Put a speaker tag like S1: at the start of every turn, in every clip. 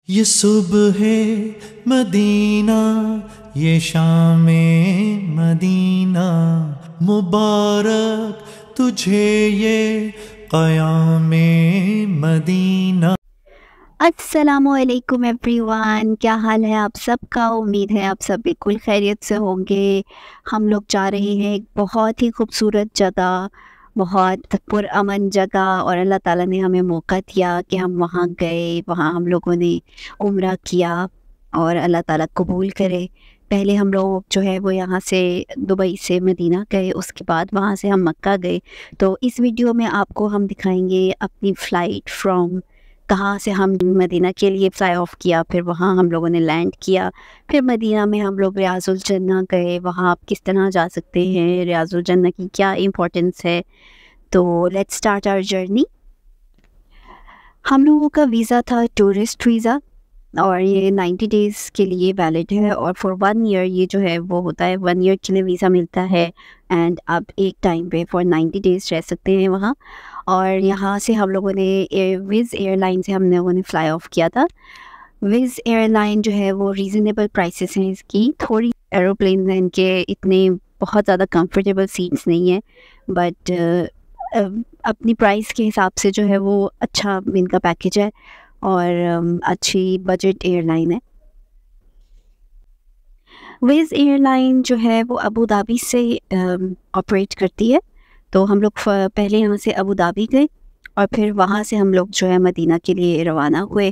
S1: ये सुबह है मदीना, ये शाम मदीना, मुबारक तुझे ये क़याम मदीना।
S2: अस्सलामुअलैकुम एवरीवन, क्या हाल है आप सबका। उम्मीद है आप सब बिल्कुल खैरियत से होंगे। हम लोग जा रहे हैं एक बहुत ही खूबसूरत जगह, बहुत पुरअमन जगह, और अल्लाह ताला ने हमें मौका दिया कि हम वहाँ गए। वहाँ हम लोगों ने उम्रा किया और अल्लाह ताला कबूल करे। पहले हम लोग जो है वो यहाँ से दुबई से मदीना गए, उसके बाद वहाँ से हम मक्का गए। तो इस वीडियो में आपको हम दिखाएंगे अपनी फ़्लाइट फ्रॉम कहाँ से हम मदीना के लिए फ़्लाई ऑफ किया, फिर वहाँ हम लोगों ने लैंड किया। फिर मदीना में हम लोग रियाज़ुल जन्नह गए, वहाँ आप किस तरह जा सकते हैं, रियाज़ुल जन्नह की क्या इम्पोर्टेंस है। तो लेट्स स्टार्ट आवर जर्नी। हम लोगों का वीज़ा था टूरिस्ट वीज़ा, और ये 90 डेज़ के लिए वैलिड है, और फॉर 1 ईयर ये जो है वो होता है, 1 ईयर के लिए वीज़ा मिलता है। एंड आप एक टाइम पे फॉर 90 डेज़ रह सकते हैं वहाँ। और यहाँ से हम लोगों ने विज़ एयरलाइन से हम लोगों ने फ़्लाई ऑफ किया था। विज़ एयरलाइन जो है वो रीज़नेबल प्राइसेस हैं इसकी। थोड़ी एरोप्लेन हैं इनके इतने बहुत ज़्यादा कंफर्टेबल सीट्स नहीं है, बट अपनी प्राइस के हिसाब से जो है वो अच्छा इनका पैकेज है, और अच्छी बजट एयरलाइन है। विज़ एयरलाइन जो है वो अबू धाबी से ऑपरेट करती है। तो हम लोग पहले यहाँ से अबू धाबी गए, और फिर वहाँ से हम लोग जो है मदीना के लिए रवाना हुए।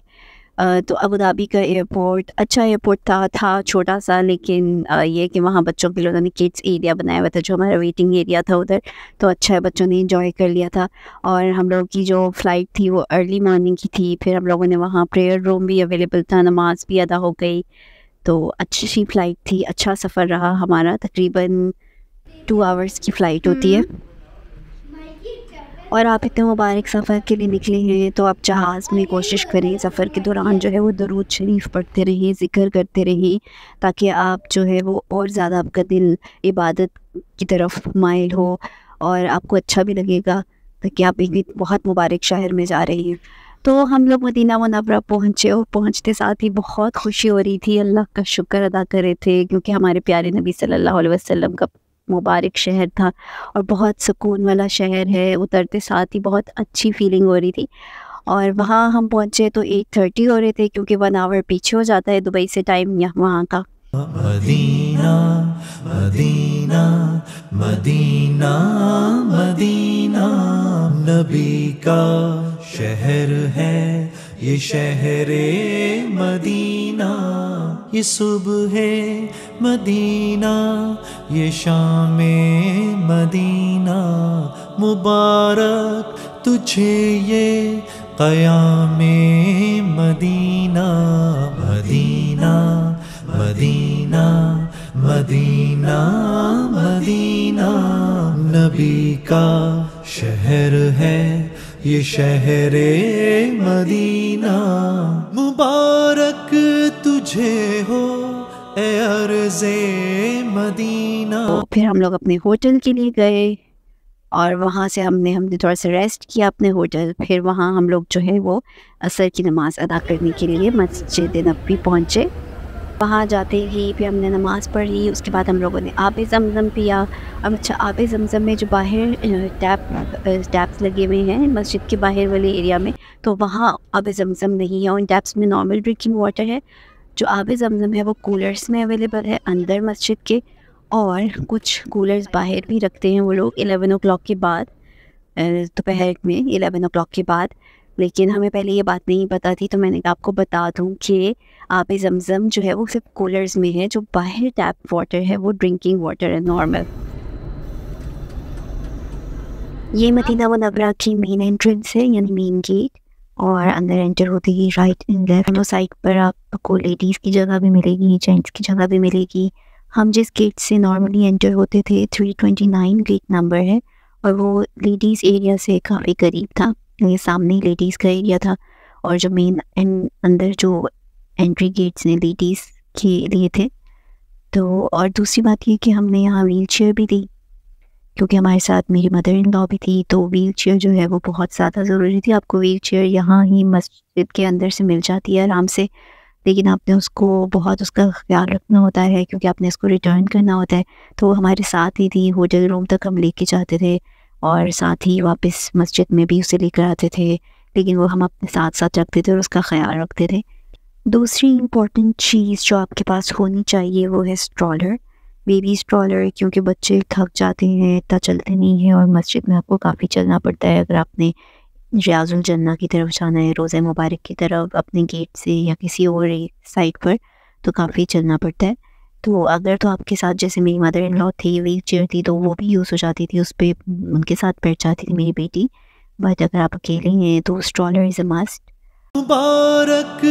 S2: तो अबू धाबी का एयरपोर्ट अच्छा एयरपोर्ट था छोटा सा, लेकिन ये कि वहाँ बच्चों के लिए उन्होंने किड्स एरिया बनाया हुआ था, जो हमारा वेटिंग एरिया था उधर। तो अच्छा है, बच्चों ने इंजॉय कर लिया था। और हम लोग की जो फ़्लाइट थी वो अर्ली मॉर्निंग की थी। फिर हम लोगों ने वहाँ प्रेयर रूम भी अवेलेबल था, नमाज भी अदा हो गई। तो अच्छी सी फ़्लाइट थी, अच्छा सफ़र रहा हमारा। तकरीबन 2 आवर्स की फ़्लाइट होती है। और आप इतने मुबारक सफ़र के लिए निकले हैं, तो आप जहाज़ में कोशिश करें सफ़र के दौरान जो है वो दरूद शरीफ पढ़ते रहें, ज़िक्र करते रहें, ताकि आप जो है वो और ज़्यादा आपका दिल इबादत की तरफ माइल हो, और आपको अच्छा भी लगेगा, ताकि आप एक बहुत मुबारक शहर में जा रहे हैं। तो हम लोग मदीना मुनव्वरा पहुँचे, और पहुँचते साथ ही बहुत खुशी हो रही थी, अल्लाह का शुक्र अदा कर रहे थे, क्योंकि हमारे प्यारे नबी सल्लल्लाहु अलैहि वसल्लम का मुबारक शहर था, और बहुत सुकून वाला शहर है। उतरते साथ ही बहुत अच्छी फीलिंग हो रही थी। और वहाँ हम पहुँचे तो 8:30 हो रहे थे, क्योंकि 1 आवर पीछे हो जाता है दुबई से टाइम या वहाँ का।
S1: मदीना मदीना मदीना मदीना, नबी का शहर है ये शहरे मदीना। ये सुबह है मदीना, ये शाम मदीना, मुबारक तुझे ये क़याम मदीना। मदीना मदीना मदीना मदीना, नबी का शहर है ये शहरे मदीना। मुबारक तुझे हो ए अर्ज़े मदीना।
S2: तो फिर हम लोग अपने होटल के लिए गए, और वहाँ से हमने थोड़ा सा रेस्ट किया अपने होटल। फिर वहाँ हम लोग जो है वो असर की नमाज़ अदा करने के लिए मस्जिद नबवी पहुँचे। वहाँ जाते ही फिर हमने नमाज़ पढ़ी, उसके बाद हम लोगों ने आब ज़मज़म पिया। अब अच्छा, आब ज़मज़म में जो बाहर टैप्स लगे हुए हैं मस्जिद के बाहर वाले एरिया में, तो वहाँ आब ज़मज़म नहीं है। उन टैप्स में नॉर्मल ड्रिंकिंग वाटर है। जो आब ज़मज़म है वो कूलर्स में अवेलेबल है अंदर मस्जिद के, और कुछ कूलर्स बाहर भी रखते हैं वो लोग 11 ओ क्लॉक के बाद, दोपहर में 11 ओ क्लॉक के बाद। लेकिन हमें पहले ये बात नहीं पता थी, तो मैंने कहा आपको बता दूं कि आब ज़मज़म जो है वो सिर्फ कूलर्स में है, जो बाहर टैप वाटर है वो ड्रिंकिंग वाटर है नॉर्मल। ये मदीना मुनव्वरा की मेन एंट्रेंस है, यानी मेन गेट। और अंदर एंटर होते ही राइट एंड लेफ्ट दोनों साइड पर आपको लेडीज़ की जगह भी मिलेगी, जेंट्स की जगह भी मिलेगी। हम जिस गेट से नॉर्मली एंटर होते थे 329 गेट नंबर है, और वो लेडीज़ एरिया से काफ़ी करीब था। ये सामने लेडीज़ का एरिया था, और जो मेन अंदर जो एंट्री गेट्स ने लेडीज़ के लिए थे। तो और दूसरी बात ये कि हमने यहाँ व्हील चेयर भी दी, क्योंकि हमारे साथ मेरी मदर इन लॉ भी थी, तो व्हील चेयर जो है वो बहुत ज़्यादा ज़रूरी थी। आपको व्हील चेयर यहाँ ही मस्जिद के अंदर से मिल जाती है आराम से, लेकिन आपने उसको बहुत उसका ख़्याल रखना होता है क्योंकि आपने इसको रिटर्न करना होता है। तो वो हमारे साथ ही थी, होटल रूम तक हम लेके जाते थे और साथ ही वापस मस्जिद में भी उसे लेकर आते थे, लेकिन वो हम अपने साथ साथ रखते थे और उसका ख़्याल रखते थे। दूसरी इम्पॉर्टेंट चीज़ जो आपके पास होनी चाहिए वो है स्ट्रॉलर, बेबी स्ट्रॉलर, क्योंकि बच्चे थक जाते हैं, इतना चलते नहीं हैं और मस्जिद में आपको काफ़ी चलना पड़ता है। अगर आपने रियाजुल जन्ना की तरफ जाना है, रोज़ा मुबारक की तरफ अपने गेट से या किसी और साइड पर, तो काफ़ी चलना पड़ता है। तो अगर तो आपके साथ जैसे मेरी मदर इन लॉ थी, व्हील चेयर थी, तो वो भी यूज़ हो जाती थी, उस पे उनके साथ बैठ जाती थी मेरी बेटी। बट अगर आप अकेले हैं तो स्ट्रॉलर इज़ अ मस्ट।
S1: मुबारक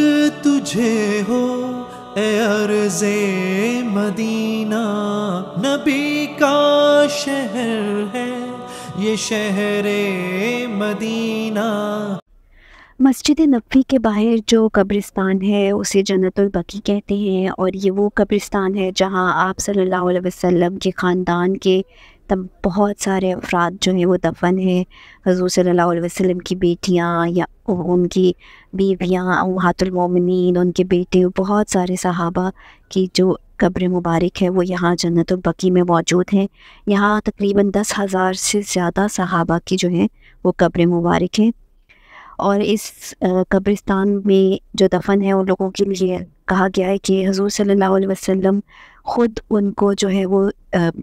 S1: तुझे हो ए अर्ज़े मदीना, नबी का शहर है ये शहरे मदीना।
S2: मस्जिद नबवी के बाहर जो कब्रिस्तान है उसे जन्नतुल बकी कहते हैं, और ये वो कब्रिस्तान है जहाँ आप सल्लल्लाहु अलैहि वसल्लम के ख़ानदान के तब बहुत सारे अफराद जो हैं वो दफन हैं। हुज़ूर सल्लल्लाहु अलैहि वसल्लम की बेटियाँ या उनकी बीवियाँ, उम्महातुल मोमिनीन, उनके बेटे, बहुत सारे सहाबा की जो कब्र मुबारक है वो यहाँ जन्नतुल बकी में मौजूद हैं। यहाँ तकरीबन 10,000 से ज़्यादा सहाबा की जो हैं वो कब्र मुबारक हैं, और इस कब्रिस्तान में जो दफन है उन लोगों के लिए कहा गया है कि हुज़ूर सल्लल्लाहु अलैहि वसल्लम ख़ुद उनको जो है वो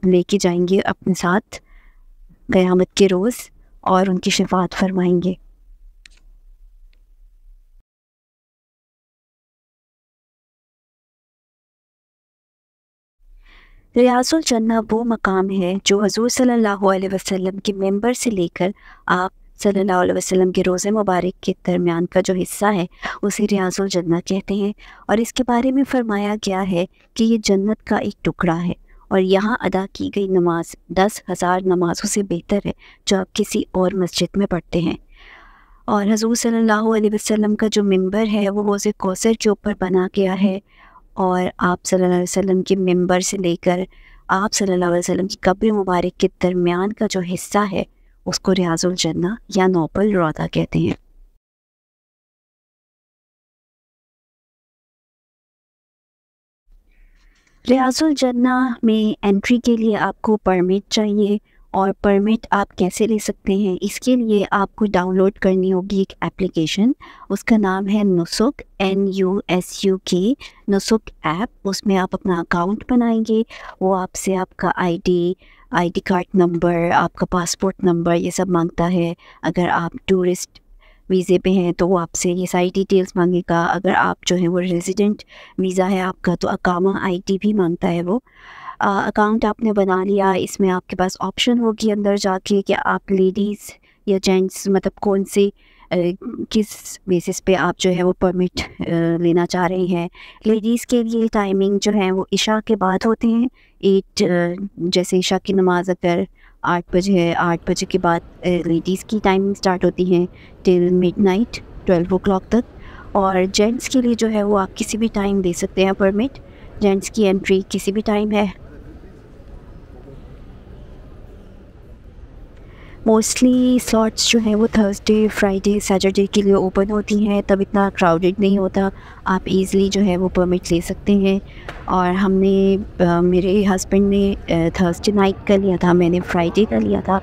S2: लेके जाएंगे अपने साथ क़यामत के रोज़ और उनकी शफ़ाअत फरमाएंगे। रियाज़ुल जन्नह वो मकाम है जो हुज़ूर सल्लल्लाहु अलैहि वसल्लम के मेंबर से लेकर आप सल्लल्लाहु अलैहि वसल्लम के रोज़े मुबारक के दरमियान का जो हिस्सा है उसे रियाज़ुल जन्नह कहते हैं। और इसके बारे में फ़रमाया गया है कि ये जन्नत का एक टुकड़ा है और यहाँ अदा की गई नमाज 10,000 नमाज़ों से बेहतर है जो आप किसी और मस्जिद में पढ़ते हैं। और हुज़ूर सल्लल्लाहु अलैहि वसल्लम का जो मिंबर है वो हौज़ कौसर के ऊपर बना गया है, और आप सल्लल्लाहु अलैहि वसल्लम के मिंबर से लेकर आप सल्लल्लाहु अलैहि वसल्लम की कब्र मुबारक के दरमियान का जो हिस्सा है उसको रियाज़ुल जन्नह या नोबल रौदा कहते हैं। रियाज़ुल जन्नह में एंट्री के लिए आपको परमिट चाहिए, और परमिट आप कैसे ले सकते हैं, इसके लिए आपको डाउनलोड करनी होगी एक एप्लीकेशन, उसका नाम है नुसुक, NUSUK, नुसुक ऐप। उसमें आप अपना अकाउंट बनाएंगे, वो आपसे आपका आईडी कार्ड नंबर, आपका पासपोर्ट नंबर ये सब मांगता है। अगर आप टूरिस्ट वीज़े पे हैं तो वो आपसे ये सारी डिटेल्स मांगेगा। अगर आप जो है वो रेजिडेंट वीज़ा है आपका तो अकामा ID भी मांगता है वो। अकाउंट आपने बना लिया, इसमें आपके पास ऑप्शन होगी अंदर जाके कि आप लेडीज़ या जेंट्स, मतलब कौन से किस बेसिस पे आप जो है वो परमिट लेना चाह रहे हैं। लेडीज़ के लिए टाइमिंग जो है वो इशा के बाद होते हैं, 8 जैसे इशा की नमाज़ अगर 8 बजे है, 8 बजे के बाद लेडीज़ की टाइमिंग स्टार्ट होती हैं टिल मिडनाइट 12 ओ क्लॉक तक। और जेंट्स के लिए जो है वो आप किसी भी टाइम दे सकते हैं परमिट, जेंट्स की एंट्री किसी भी टाइम है। मोस्टली स्लॉट्स जो हैं वो थर्सडे, फ्राइडे, सैटरडे के लिए ओपन होती हैं, तब इतना क्राउडेड नहीं होता, आप इजीली जो है वो परमिट ले सकते हैं। और हमने मेरे हस्बैंड ने थर्सडे नाइट का लिया था, मैंने फ्राइडे का लिया था।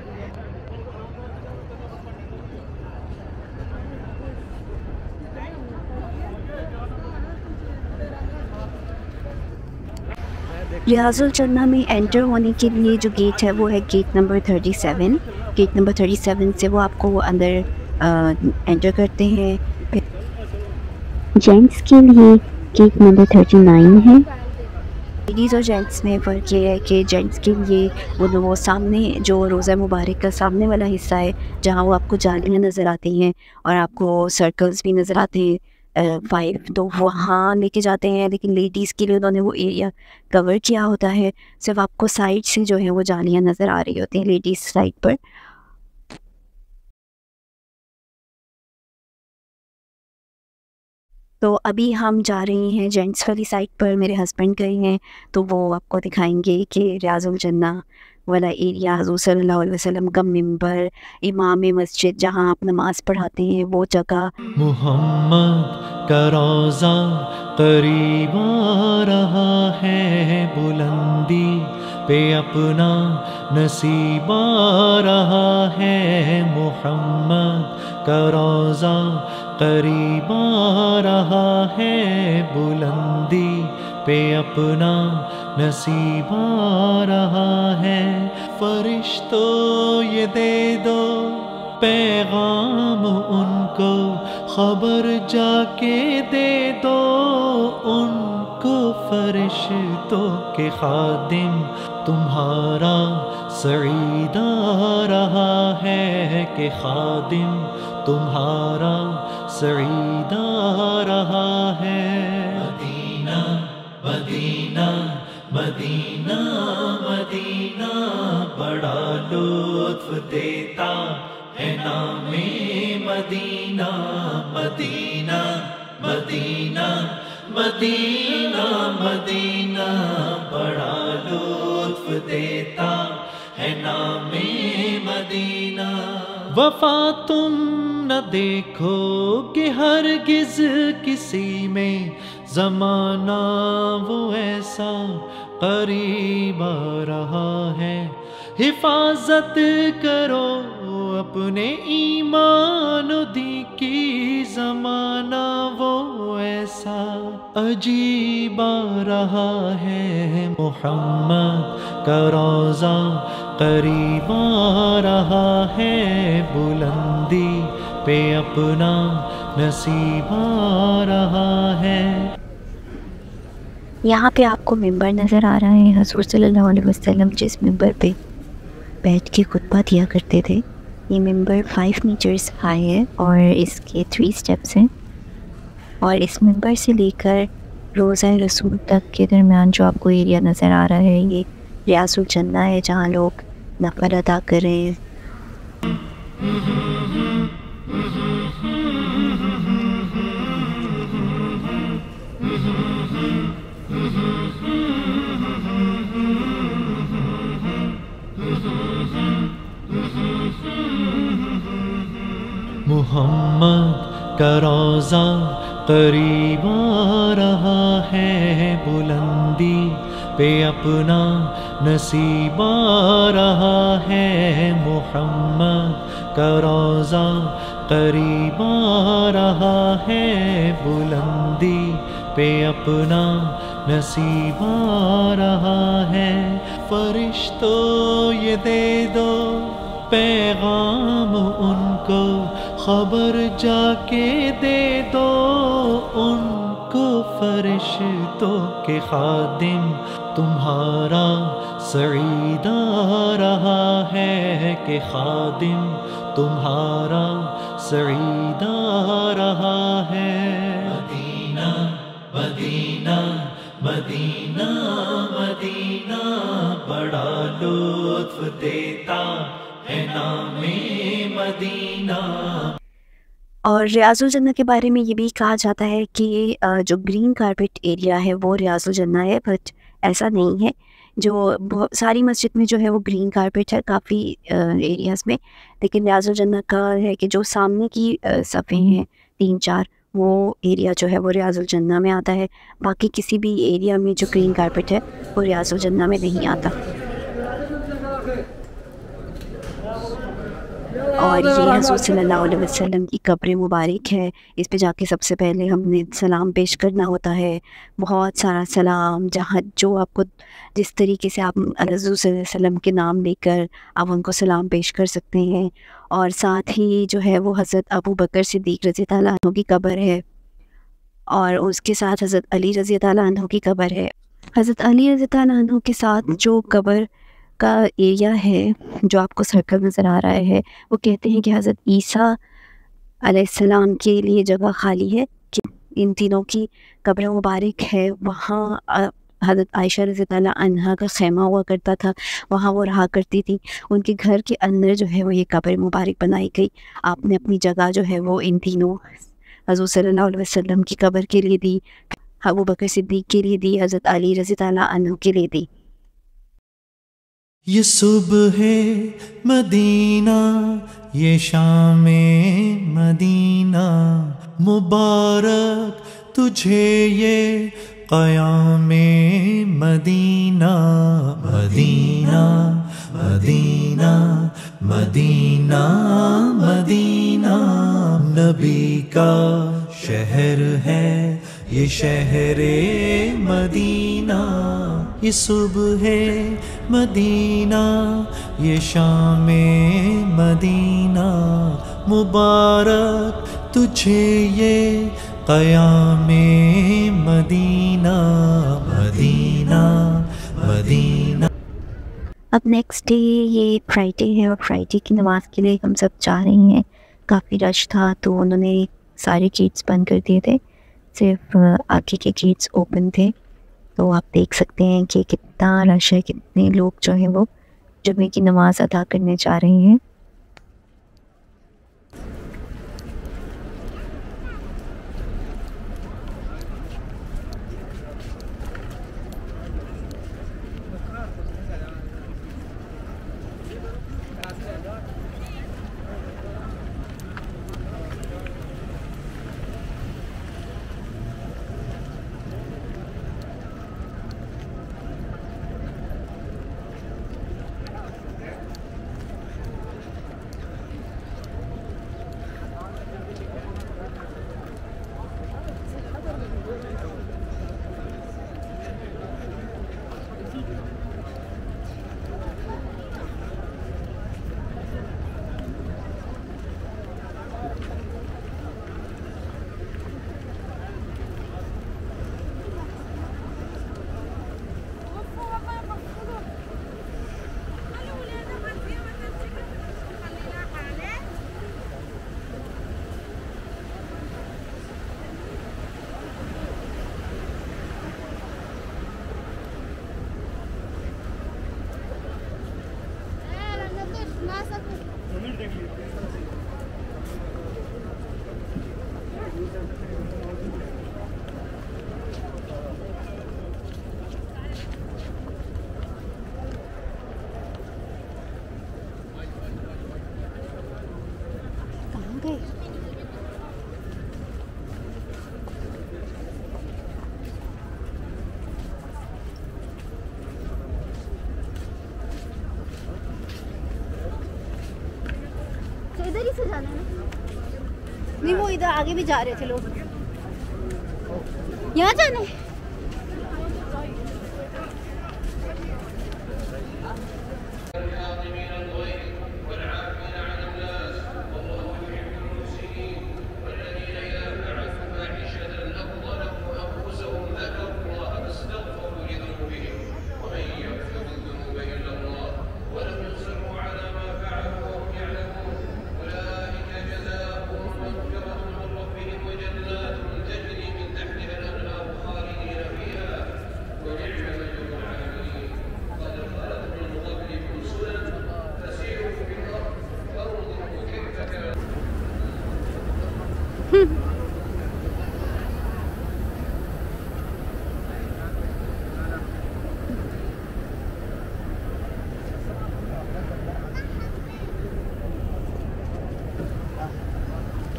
S2: रियाज़ुल जन्नह में एंटर होने के लिए जो गेट है वो है गेट नंबर 37। गेट नंबर 37 से वो आपको अंदर एंटर करते हैं। जेंट्स के लिए गेट नंबर 39 है। लेडीज़ और जेंट्स में फ़र्क ये है कि जेंट्स के लिए वो सामने जो रोज़ा मुबारक का सामने वाला हिस्सा है जहाँ वो आपको जालियाँ नज़र आती हैं और आपको सर्कल्स भी नज़र आते हैं 5, तो वहाँ लेके जाते हैं। लेकिन लेडीज़ के लिए उन्होंने वो एरिया कवर किया होता है, सिर्फ आपको साइड से जो है वो जालियाँ नज़र आ रही होती हैं लेडीज़ साइड पर। तो अभी हम जा रहे हैं जेंट्स वाली साइड पर, मेरे हस्बैंड गए हैं तो वो आपको दिखाएंगे कि रियाज़ुल जन्नह वाला एरिया, हुज़ूर सल्लल्लाहु अलैहि वसल्लम का मिंबर, इमाम मस्जिद जहाँ आप नमाज़ पढ़ाते हैं वो जगह।
S1: मोहम्मद का रोज़ा करीब आ रहा है, बुलंदी पे अपना नसीब आ रहा है। मोहम्मद का रोज़ा करीब आ रहा है, बुलंदी पे अपना नसीब आ रहा है। फरिश्तों ये दे दो पैगाम उनको, खबर जाके दे दो उनको। फरिश्तों के खादिम तुम्हारा सईद आ रहा है, कि खादिम तुम्हारा सईद आ रहा है। मदीना मदीना मदीना मदीना बड़ा लुत्फ देता है नामे मदीना। मदीना मदीना मदीना मदीना बड़ा लुत्फ देता है नामे मदीना। वफा तुम न देखोगे हरगिज़ किसी में, ज़माना वो ऐसा करीब आ रहा है। हिफाजत करो अपने ईमान दी की, ज़माना वो ऐसा अजीब आ रहा है। मोहम्मद का रोज़ा करीब आ रहा है, बुलंदी पे अपना नसीब आ रहा है।
S2: यहाँ पे आपको मिंबर नज़र आ रहा है, हुज़ूर सल्लल्लाहु अलैहि वसल्लम जिस मिंबर पे बैठ के खुतबा दिया करते थे। ये मिंबर 5 मीटर्स हाई है और इसके 3 स्टेप्स हैं, और इस मिंबर से लेकर रोज़ा रसूल तक के दरमियान जो आपको एरिया नज़र आ रहा है, ये रियाजुल जन्ना है, जहाँ लोग नफ़ल अदा कर रहे हैं।
S1: मोहम्मद का रोज़ा करीब आ रहा है, बुलंदी पे अपना नसीब आ रहा है। मोहम्मद का रोज़ा करीब आ रहा है, बुलंदी पे अपना नसीब आ रहा है। फरिश्तों ये दे दो पैगाम उनको, खबर जाके दे दो उनको। फरिश्तों के खादिम तुम्हारा सईद आ रहा है, कि खादिम तुम्हारा सईद आ रहा है। मदीना मदीना मदीना मदीना बड़ा लुत्फ देता है नामे मदीना।
S2: और रियाजुल जन्ना के बारे में ये भी कहा जाता है कि जो ग्रीन कारपेट एरिया है वो रियाजुल जन्ना है, बट ऐसा नहीं है। जो बहुत सारी मस्जिद में जो है वो ग्रीन कारपेट है काफ़ी एरियाज़ में, लेकिन रियाजुल जन्ना का है कि जो सामने की सफ़े हैं 3-4, वो एरिया जो है वो रियाजुल जन्ना में आता है। बाकी किसी भी एरिया में जो ग्रीन कारपेट है वो रियाजुल जन्ना में नहीं आता। और ये हुज़ूर सल्लल्लाहु अलैहि वसल्लम की कब्र मुबारक है। इस पे जाके सबसे पहले हमने सलाम पेश करना होता है, बहुत सारा सलाम, जहाँ जो आपको जिस तरीके से आप हुज़ूर सल्लल्लाहु अलैहि वसल्लम के नाम लेकर आप उनको सलाम पेश कर सकते हैं। और साथ ही जो है वो हज़रत अबू बकर सिद्दीक़ रज़ी अल्लाह अन्हु की कब्र है, और उसके साथ हज़रत अली रज़ी अल्लाह अन्हु की कब्र है। हज़रत अली रज़ी अल्लाह अन्हु के साथ जो कब्र का एरिया है जो आपको सर्कल नज़र आ रहा है, वो कहते हैं कि हज़रत ईसा अलैहिस्सलाम के लिए जगह खाली है, कि इन तीनों की कब्र मुबारक है। वहाँ हज़रत आयशा रज़ी अल्लाह अन्हा का ख़ैमा हुआ करता था, वहाँ वो रहा करती थी। उनके घर के अंदर जो है वो ये कब्र मुबारक बनाई गई। आपने अपनी जगह जो है वो इन तीनों हुज़ूर सल्लल्लाहु अलैहि वसल्लम की कब्र के लिए दी, अबू बकर सिद्दीक़ के लिए दी, हज़रत अली रज़ी अल्लाह अन्हु के लिए दी।
S1: ये सुबह मदीना, ये शाम मदीना, मुबारक तुझे ये क़याम मदीना। मदीना मदीना मदीना मदीना, नबी का शहर है ये शहरे मदीना। ये सुबह मदीना, ये शाम मदीना, मुबारक तुझे ये क़याम मदीना। मदीना मदीना।
S2: अब नेक्स्ट डे ये फ्राइडे है और फ्राइडे की नमाज़ के लिए हम सब जा रही हैं। काफ़ी रश था तो उन्होंने सारे गेट्स बंद कर दिए थे, सिर्फ आगे के गेट्स ओपन थे। तो आप देख सकते हैं कि कितना रश है, कितने लोग जो हैं वो जुमे की नमाज़ अदा करने जा रहे हैं।
S3: इधर ही से जाना है ना? नहीं, वो इधर आगे भी जा रहे थे लोग। यहाँ जाना है।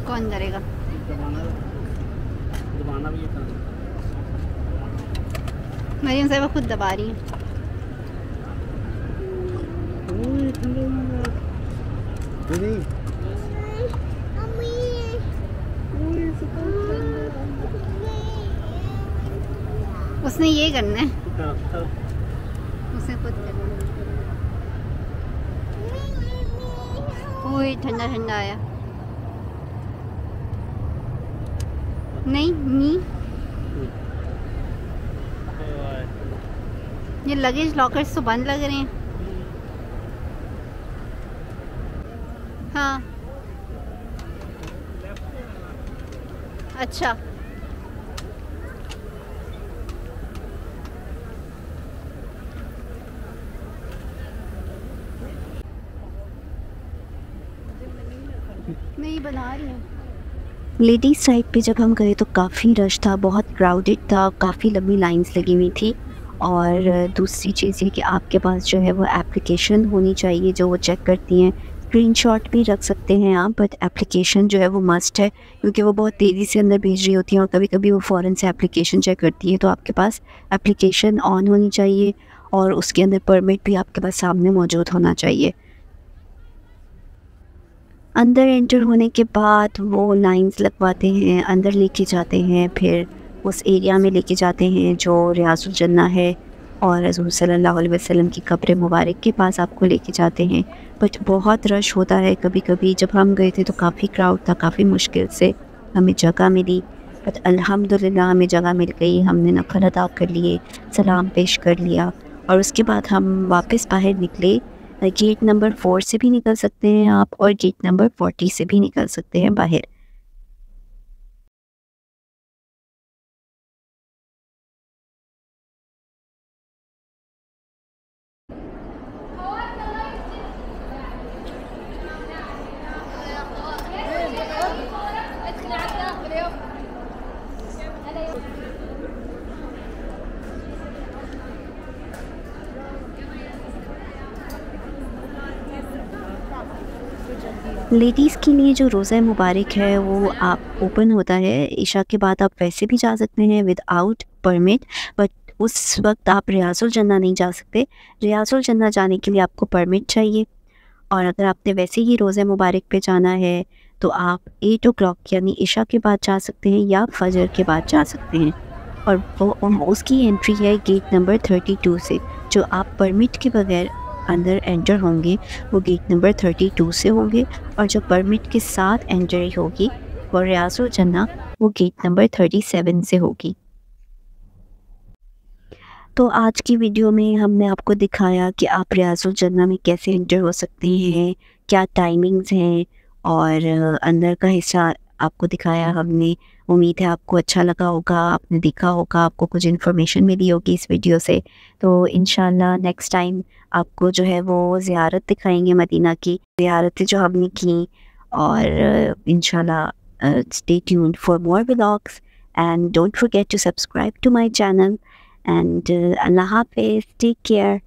S3: कौन करेगा?
S4: दबाना भी है।
S3: मरियम साहिबा खुद दबा रही हैं। उसने ये करना है, उसने खुद करना है। ओए ठंडा ठंडा आया। नहीं नी, ये लगेज लॉकर्स तो बंद लग रहे हैं। हाँ अच्छा, नहीं बना रही हूँ।
S2: लेडीज़ साइड पे जब हम गए तो काफ़ी रश था, बहुत क्राउडेड था, काफ़ी लंबी लाइंस लगी हुई थी और दूसरी चीज़ ये कि आपके पास जो है वो एप्लीकेशन होनी चाहिए जो वो चेक करती हैं। स्क्रीनशॉट भी रख सकते हैं आप, बट एप्लीकेशन जो है वो मस्ट है, क्योंकि वो बहुत तेज़ी से अंदर भेज रही होती हैं और कभी कभी वो फ़ौरन से एप्लीकेशन चेक करती है। तो आपके पास एप्लीकेशन ऑन होनी चाहिए और उसके अंदर परमिट भी आपके पास सामने मौजूद होना चाहिए। अंदर एंटर होने के बाद वो लाइंस लगवाते हैं, अंदर लेके जाते हैं, फिर उस एरिया में लेके जाते हैं जो रियाजुल जन्ना है, और रसूल सल्लल्लाहु अलैहि वसल्लम की कब्र मुबारक के पास आपको लेके जाते हैं। बट बहुत रश होता है, कभी कभी जब हम गए थे तो काफ़ी क्राउड था, काफ़ी मुश्किल से हमें जगह मिली, बट अल्हम्दुलिल्लाह हमें जगह मिल गई। हमने नफल अदा कर लिए, सलाम पेश कर लिया और उसके बाद हम वापस बाहर निकले। गेट नंबर 4 से भी निकल सकते हैं आप और गेट नंबर 40 से भी निकल सकते हैं बाहर। लेडीज़ के लिए जो रोज़ा मुबारक है वो आप ओपन होता है इशा के बाद। आप वैसे भी जा सकते हैं विदाउट परमिट, बट उस वक्त आप रियाजुल जन्ना नहीं जा सकते। रियाजुल जन्ना जाने के लिए आपको परमिट चाहिए, और अगर आपने वैसे ही रोज़ा मुबारक पे जाना है तो आप 8 o'clock यानी इशा के बाद जा सकते हैं या फजर के बाद जा सकते हैं। और वो उसकी एंट्री है गेट नंबर 32 से। जो आप परमिट के बगैर अंदर एंटर होंगे वो गेट नंबर 32 से होंगे, और जो परमिट के साथ एंट्री होगी वो रियाजुल जन्ना वो गेट नंबर 37 से होगी। तो आज की वीडियो में हमने आपको दिखाया कि आप रियाजुल जन्ना में कैसे एंटर हो सकते हैं, क्या टाइमिंग्स हैं, और अंदर का हिस्सा आपको दिखाया हमने। उम्मीद है आपको अच्छा लगा होगा, आपने देखा होगा, आपको कुछ इन्फॉर्मेशन मिली होगी इस वीडियो से। तो इंशाल्लाह नेक्स्ट टाइम आपको जो है वो ज़ियारत दिखाएंगे, मदीना की ज़ियारतें जो हमने की। और इंशाल्लाह stay tuned for more vlogs and don't forget to subscribe to my channel. And Allah Hafiz, take care.